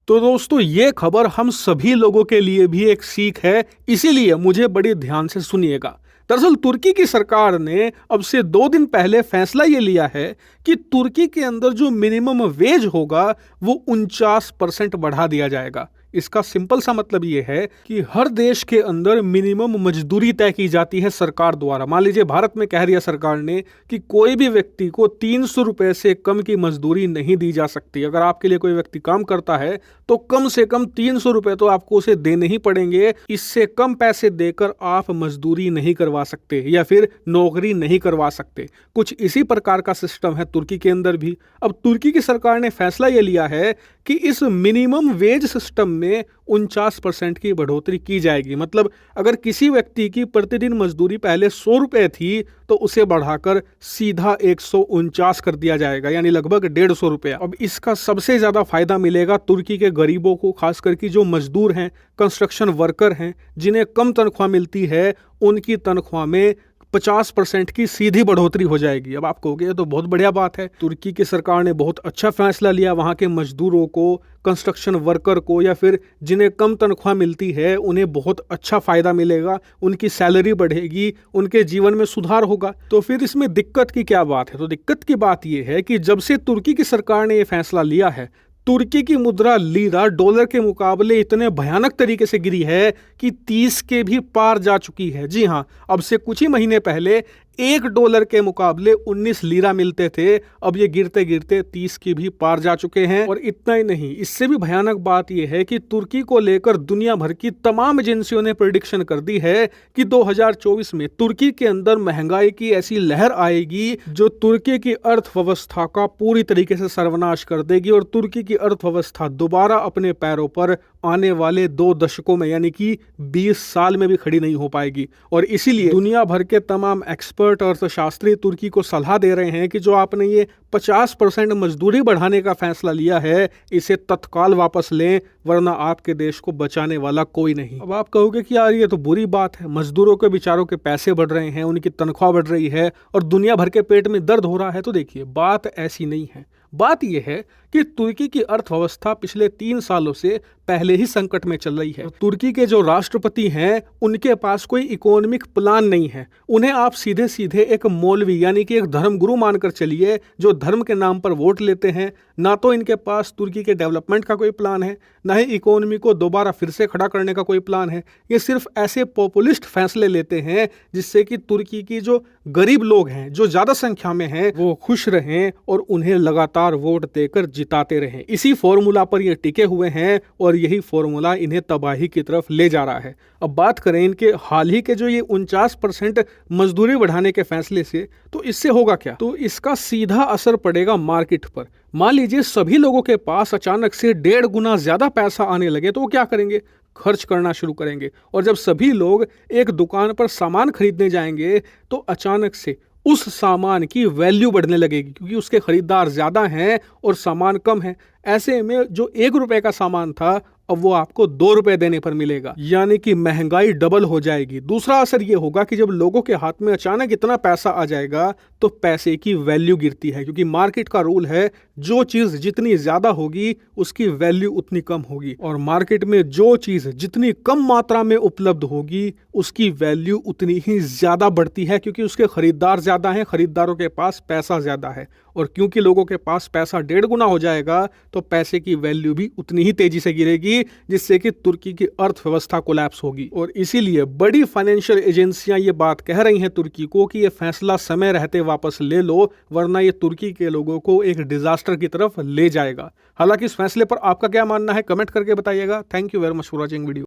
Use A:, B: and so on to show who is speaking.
A: तो दोस्तों ये खबर हम सभी लोगों के लिए भी एक सीख है, इसीलिए मुझे बड़ी ध्यान से सुनिएगा। दरअसल तुर्की की सरकार ने अब से 2 दिन पहले फैसला ये लिया है कि तुर्की के अंदर जो मिनिमम वेज होगा वो 49% बढ़ा दिया जाएगा। इसका सिंपल सा मतलब ये है कि हर देश के अंदर मिनिमम मजदूरी तय की जाती है सरकार द्वारा। मान लीजिए भारत में कह रही है सरकार ने कि कोई भी व्यक्ति को 300 रुपए से कम की मजदूरी नहीं दी जा सकती। अगर आपके लिए कोई व्यक्ति काम करता है तो कम से कम 300 रुपए तो आपको उसे देने ही पड़ेंगे। इससे कम पैसे देकर आप मजदूरी नहीं करवा सकते या फिर नौकरी नहीं करवा सकते। कुछ इसी प्रकार का सिस्टम है तुर्की के अंदर भी। अब तुर्की की सरकार ने फैसला ये लिया है कि इस मिनिमम वेज सिस्टम में 49% की बढ़ोतरी की जाएगी। मतलब अगर किसी व्यक्ति की प्रतिदिन मजदूरी पहले 100 रुपए थी तो उसे बढ़ाकर सीधा 149 कर दिया जाएगा, यानी लगभग 150 रुपया। अब इसका सबसे ज्यादा फायदा मिलेगा तुर्की के गरीबों को, खासकर कि जो मजदूर हैं, कंस्ट्रक्शन वर्कर हैं, जिन्हें कम तनख्वाह मिलती है, उनकी तनख्वाह में 50% की सीधी बढ़ोतरी हो जाएगी। अब आप कहोगे ये तो बहुत बढ़िया बात है, तुर्की की सरकार ने बहुत अच्छा फैसला लिया, वहां के मजदूरों को, कंस्ट्रक्शन वर्कर को या फिर जिन्हें कम तनख्वाह मिलती है उन्हें बहुत अच्छा फायदा मिलेगा, उनकी सैलरी बढ़ेगी, उनके जीवन में सुधार होगा। तो फिर इसमें दिक्कत की क्या बात है? तो दिक्कत की बात यह है कि जब से तुर्की की सरकार ने यह फैसला लिया है, तुर्की की मुद्रा लीरा डॉलर के मुकाबले इतने भयानक तरीके से गिरी है कि 30 के भी पार जा चुकी है। जी हां, अब से कुछ ही महीने पहले $1 के मुकाबले 19 लीरा मिलते थे, अब ये गिरते गिरते 30 की भी पार जा चुके हैं। और इतना ही नहीं, इससे भी भयानक बात यह है कि तुर्की को लेकर दुनिया भर की तमाम एजेंसियों ने प्रेडिक्शन कर दी है कि 2024 में तुर्की के अंदर महंगाई की ऐसी लहर आएगी जो तुर्की की अर्थव्यवस्था का पूरी तरीके से सर्वनाश कर देगी और तुर्की की अर्थव्यवस्था दोबारा अपने पैरों पर आने वाले 2 दशकों में, यानी कि 20 साल में भी खड़ी नहीं हो पाएगी। और इसीलिए दुनिया भर के तमाम एक्सपर्ट अर्थशास्त्री तुर्की को सलाह दे रहे हैं कि जो आपने ये 50% मजदूरी बढ़ाने का फैसला लिया है, इसे तत्काल वापस लें, वरना आपके देश को बचाने वाला कोई नहीं। अब आप कहोगे कि यार ये तो बुरी बात है, मजदूरों के बेचारों के पैसे बढ़ रहे हैं, उनकी तनख्वाह बढ़ रही है और दुनिया भर के पेट में दर्द हो रहा है। तो देखिए, बात ऐसी नहीं है। बात यह है कि तुर्की की अर्थव्यवस्था पिछले 3 सालों से पहले ही संकट में चल रही है। तुर्की के जो राष्ट्रपति हैं उनके पास कोई इकोनॉमिक प्लान नहीं है। उन्हें आप सीधे सीधे एक मौलवी यानी कि एक धर्मगुरु मानकर चलिए जो धर्म के नाम पर वोट लेते हैं। ना तो इनके पास तुर्की के डेवलपमेंट का कोई प्लान है, ना ही इकोनॉमी को दोबारा फिर से खड़ा करने का कोई प्लान है। ये सिर्फ ऐसे पॉपुलिस्ट फैसले लेते हैं जिससे कि तुर्की की जो गरीब लोग हैं, जो ज्यादा संख्या में हैं, वो खुश रहें और उन्हें लगातार वोट देकर जिताते रहें। इसी फॉर्मूला पर ये टिके हुए हैं और यही फॉर्मूला इन्हें तबाही की तरफ ले जा रहा है। अब बात करें इनके हाल ही के जो ये 49% मजदूरी बढ़ाने के फैसले से, तो इससे होगा क्या? तो इसका सीधा असर पड़ेगा मार्केट पर। मान लीजिए सभी लोगों के पास अचानक से 1.5 गुना ज्यादा पैसा आने लगे तो वो क्या करेंगे? खर्च करना शुरू करेंगे। और जब सभी लोग एक दुकान पर सामान खरीदने जाएंगे तो अचानक से उस सामान की वैल्यू बढ़ने लगेगी, क्योंकि उसके खरीदार ज्यादा हैं और सामान कम है। ऐसे में जो 1 रुपए का सामान था अब वो आपको 2 रुपए देने पर मिलेगा, यानी कि महंगाई डबल हो जाएगी। दूसरा असर ये होगा कि जब लोगों के हाथ में अचानक इतना पैसा आ जाएगा तो पैसे की वैल्यू गिरती है, क्योंकि मार्केट का रूल है जो चीज जितनी ज्यादा होगी उसकी वैल्यू उतनी कम होगी, और मार्केट में जो चीज जितनी कम मात्रा में उपलब्ध होगी उसकी वैल्यू उतनी ही ज्यादा बढ़ती है, क्योंकि उसके खरीदार ज्यादा हैं, खरीदारों के पास पैसा ज्यादा है। और क्योंकि लोगों के पास पैसा 1.5 गुना हो जाएगा तो पैसे की वैल्यू भी उतनी ही तेजी से गिरेगी, जिससे कि तुर्की की अर्थव्यवस्था कोलैप्स होगी। और इसीलिए बड़ी फाइनेंशियल एजेंसियां ये बात कह रही हैं तुर्की को कि ये फैसला समय रहते वापस ले लो, वरना ये तुर्की के लोगों को एक डिजास्टर की तरफ ले जाएगा। हालांकि इस फैसले पर आपका क्या मानना है, कमेंट करके बताइएगा। Thank you very much for watching video.